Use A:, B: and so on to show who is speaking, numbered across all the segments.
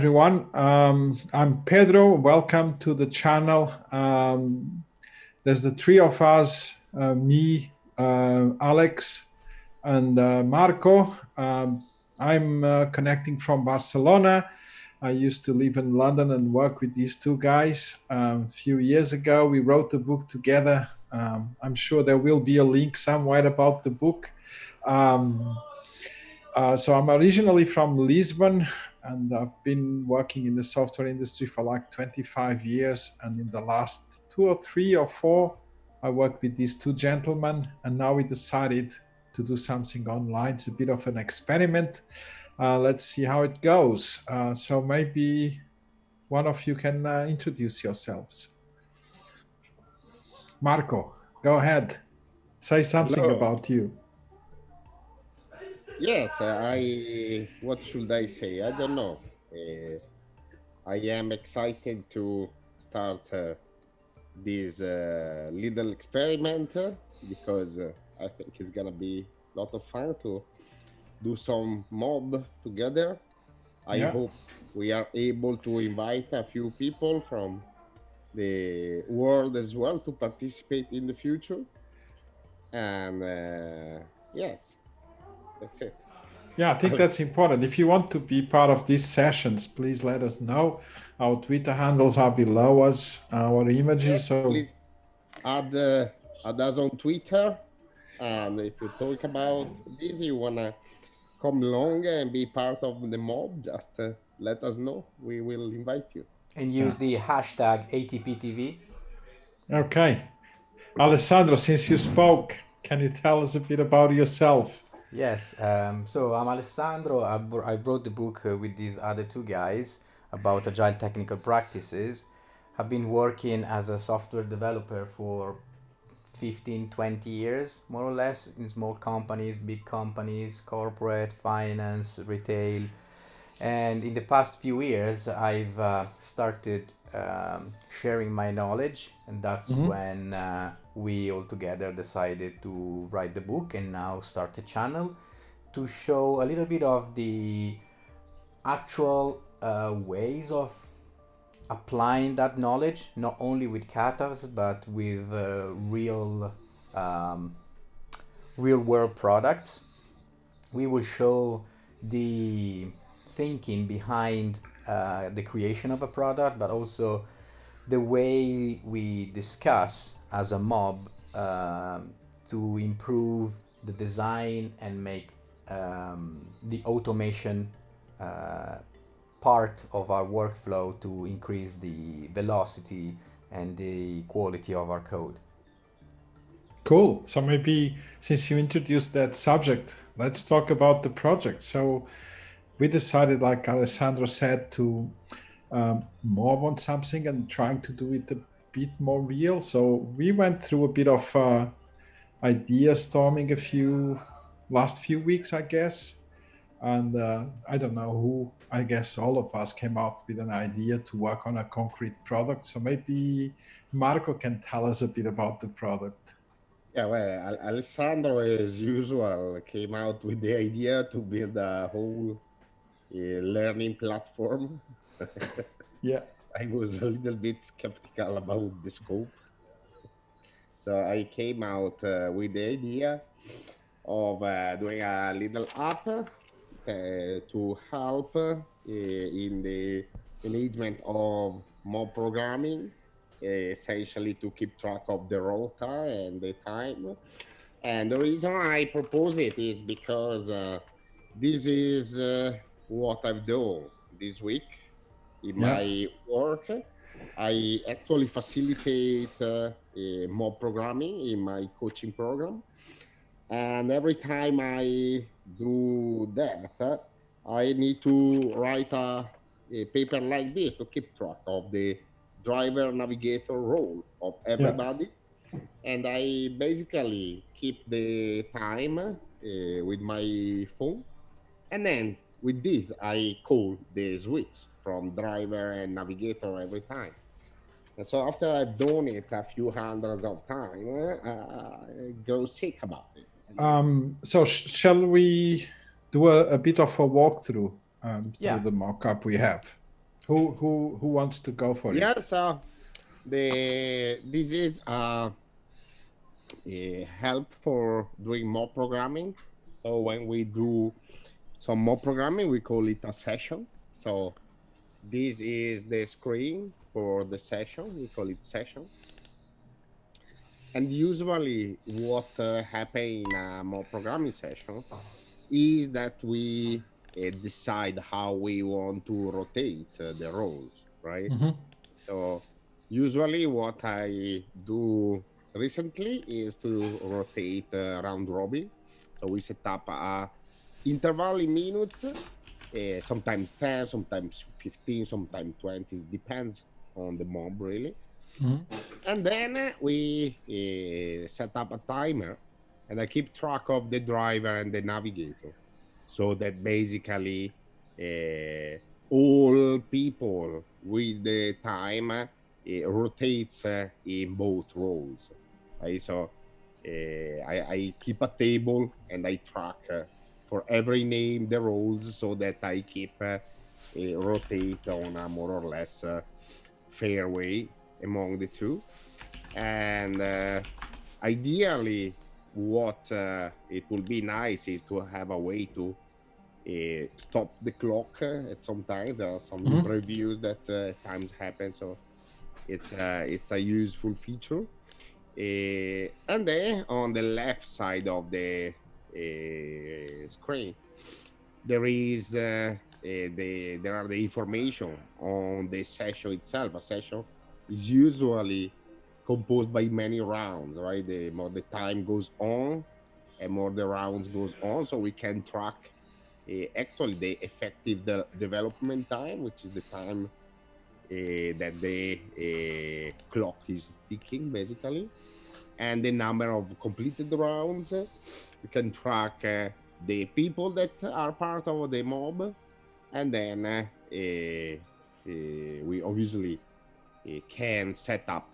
A: everyone. I'm Pedro. Welcome to the channel. There's the three of us, me, Alex, and Marco. I'm connecting from Barcelona. I used to live in London and work with these two guys. A few years ago, we wrote the book together. I'm sure there will be a link somewhere about the book. So I'm originally from Lisbon, and I've been working in the software industry for like 25 years. And in the last 2 or 3 or 4, I worked with these two gentlemen, and now we decided to do something online. It's a bit of an experiment. Let's see how it goes. So maybe one of you can introduce yourselves. Marco, go ahead. Say something
B: Hello.
A: about you.
B: Yes, what should I say? I don't know. I am excited to start this little experiment because I think it's gonna be a lot of fun to do some mob together. I
A: Yeah.
B: hope we are able to invite a few people from the world as well to participate in the future. And yes, that's it.
A: Yeah, I think that's important. If you want to be part of these sessions, please let us know. Our Twitter handles are below us, our images.
B: Yes,
A: So,
B: please add add us on Twitter, and if you talk about this, you wanna come along and be part of the mob, just let us know. We will invite you.
C: And
A: yeah.
C: use the hashtag ATPTV.
A: Okay. Alessandro, since you spoke, can you tell us a bit about yourself?
C: Yes, so I'm Alessandro. I wrote the book with these other two guys about agile technical practices. Have been working as a software developer for 15, 20 years, more or less, in small companies, big companies, corporate, finance, retail. And in the past few years, I've started sharing my knowledge, and that's
A: Mhm.
C: when we all together decided to write the book and now start a channel to show a little bit of the actual ways of applying that knowledge, not only with katas but with um, real world products. We will show the thinking behind the creation of a product, but also the way we discuss as a mob to improve the design and make the automation uh, part of our workflow to increase the velocity and the quality of our code.
A: Cool. So maybe since you introduced that subject, let's talk about the project. So we decided, like Alessandro said, to more on something and trying to do it a bit more real. So we went through a bit of idea storming last few weeks, I guess. And I don't know who, I guess all of us came out with an idea to work on a concrete product. So maybe Marco can tell us a bit about the product.
B: Yeah, well, Alessandro, as usual, came out with the idea to build a whole learning platform.
A: Yeah.
B: I was a little bit skeptical about the scope. So I came out with the idea of doing a little app to help in the management of mob programming, essentially to keep track of the rota and the time. And the reason I propose it is because this is what I've done this week in
A: Yeah.
B: my work. I actually facilitate mob programming in my coaching program. And every time I do that, I need to write a paper like this to keep track of the driver navigator role of
A: Yeah.
B: everybody. And I basically keep the time with my phone. And then with this, I call the switch from driver and navigator every time. And so after I've done it a few hundreds of times, I grow sick about it.
A: So shall we do a bit of a walkthrough through
C: Yeah,
A: the mock-up we have? Who wants to go for
B: Yeah,
A: it?
B: so this is a help for doing mob programming. So when we do some mob programming, we call it a session. So this is the screen for the session. We call it session. And usually, what happen in a mob programming session is that we decide how we want to rotate the roles, right?
A: Hmm.
B: So usually, what I do recently is to rotate round robin. So we set up a interval in minutes, sometimes 10, sometimes 15, sometimes 20. It depends on the mob, really.
A: Hmm.
B: And then we set up a timer, and I keep track of the driver and the navigator, so that basically uh, all people with the time rotates in both roles. Right? So I keep a table and I track for every name the roles, so that I keep rotate on a more or less fair way among the two. And ideally, what it will be nice is to have a way to stop the clock at some time. There are some
A: Hmm.
B: previews that times happen, so it's a useful feature. And then on the left side of the screen, there is there are the information on the session itself. A session is usually composed by many rounds, right? The more the time goes on, and more the rounds goes on, so we can track actually the effective development time, which is the time that the clock is ticking, basically, and the number of completed rounds. We can track the people that are part of the mob, and then we obviously can set up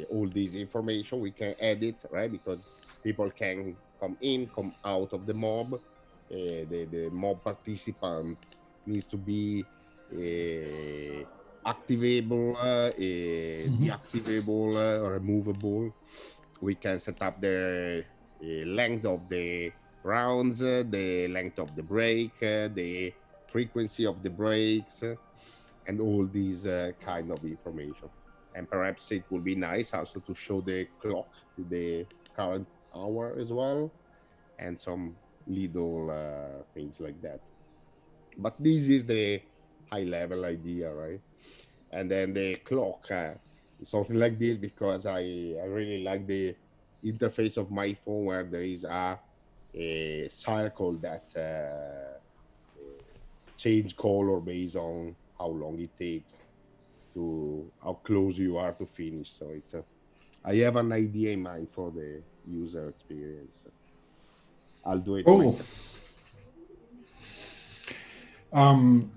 B: all this information. We can edit, right? Because people can come in, come out of the mob. The mob participants needs to be activable,
A: Hmm.
B: deactivable, removable. We can set up the length of the rounds, the length of the break, the frequency of the breaks, and all these kind of information. And perhaps it would be nice also to show the clock with the current hour as well, and some little things like that. But this is the high level idea, right? And then the clock is something like this, because I really like the interface of my phone, where there is a circle that change color based on how long it takes, to how close you are to finish. So I have an idea in mind for the user experience. I'll do it
A: Cool.
B: myself.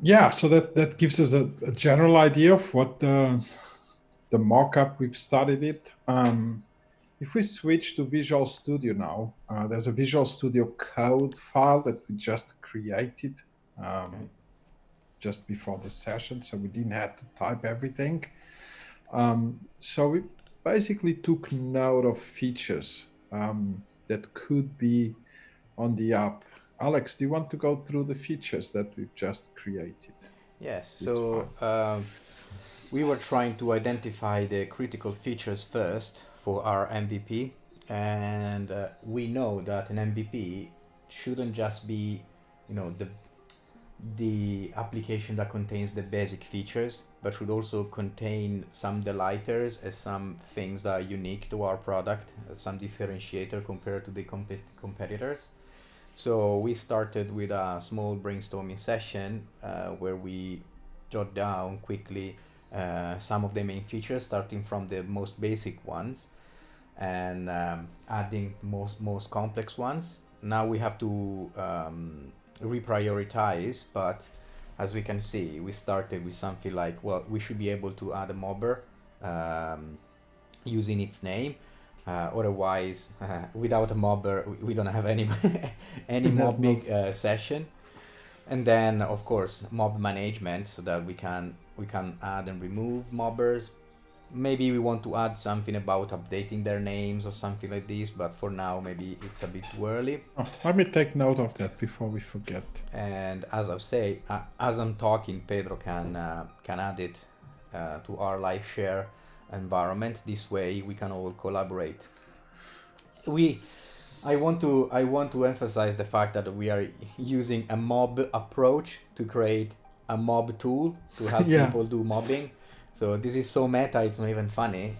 A: Yeah, so that gives us a general idea of what the mock-up we've studied it. If we switch to Visual Studio now, there's a Visual Studio code file that we just created
C: Okay.
A: just before the session, so we didn't have to type everything. So we basically took note of features that could be on the app. Alex, do you want to go through the features that we've just created?
C: Yes.
A: This
C: So
A: file.
C: we were trying to identify the critical features first for our MVP, and we know that an MVP shouldn't just be, the application that contains the basic features, but should also contain some delighters as some things that are unique to our product, some differentiator compared to the competitors. So we started with a small brainstorming session where we jot down quickly some of the main features, starting from the most basic ones and adding most complex ones. Now we have to reprioritize, but as we can see, we started with something like, well, we should be able to add a mobber using its name. Otherwise, without a mobber, we don't have any any
A: There's no.
C: mobbing session. And then, of course, mob management, so that we can we can add and remove mobbers. Maybe we want to add something about updating their names or something like this, but for now maybe it's a bit too early.
A: Oh, let me take note of that before we forget.
C: And as I say, as I'm talking, Pedro can add it to our live share environment. This way we can all collaborate. I want to emphasize the fact that we are using a mob approach to create a mob tool to help
A: Yeah.
C: people do mobbing. So this is so meta, it's not even funny.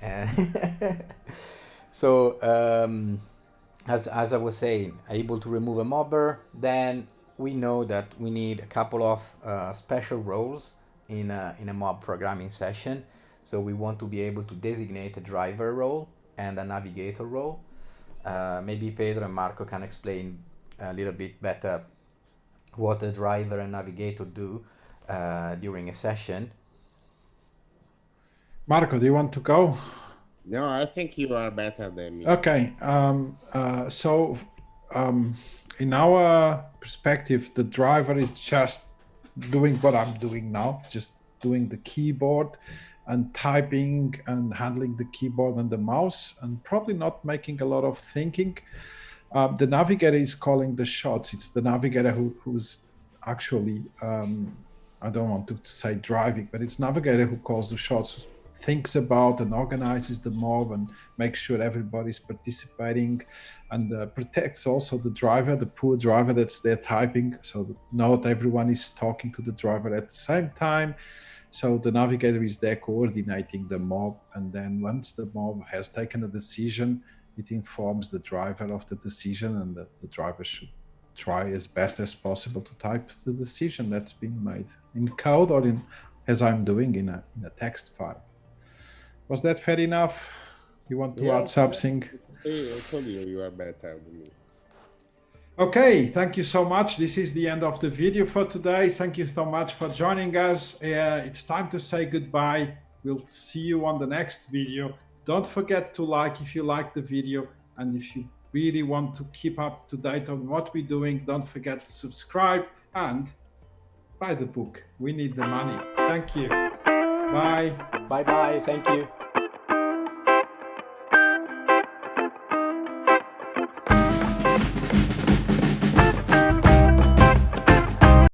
C: So as I was saying, able to remove a mobber, then we know that we need a couple of special roles in a mob programming session. So we want to be able to designate a driver role and a navigator role. Maybe Pedro and Marco can explain a little bit better what a driver and navigator do during a session.
A: Marco, do you want to go?
B: No, I think you are better than me.
A: Okay. So in our perspective, the driver is just doing what I'm doing now, just doing the keyboard and typing and handling the keyboard and the mouse, and probably not making a lot of thinking. The navigator is calling the shots. It's the navigator who's actually, I don't want to say driving, but it's navigator who calls the shots, thinks about and organizes the mob and makes sure everybody's participating, and protects also the driver, the poor driver that's there typing, so that not everyone is talking to the driver at the same time. So the navigator is there coordinating the mob, and then once the mob has taken a decision, it informs the driver of the decision, and the driver should try as best as possible to type the decision that's been made in code or in, as I'm doing, in a text file. Was that fair enough? You want to add something?
B: I told you you are better than me.
A: Okay, thank you so much. This is the end of the video for today. Thank you so much for joining us. It's time to say goodbye. We'll see you on the next video. Don't forget to like if you like the video, and if you really want to keep up to date on what we're doing, don't forget to subscribe and buy the book. We need the money. Thank you. Bye.
C: Bye bye. Thank you.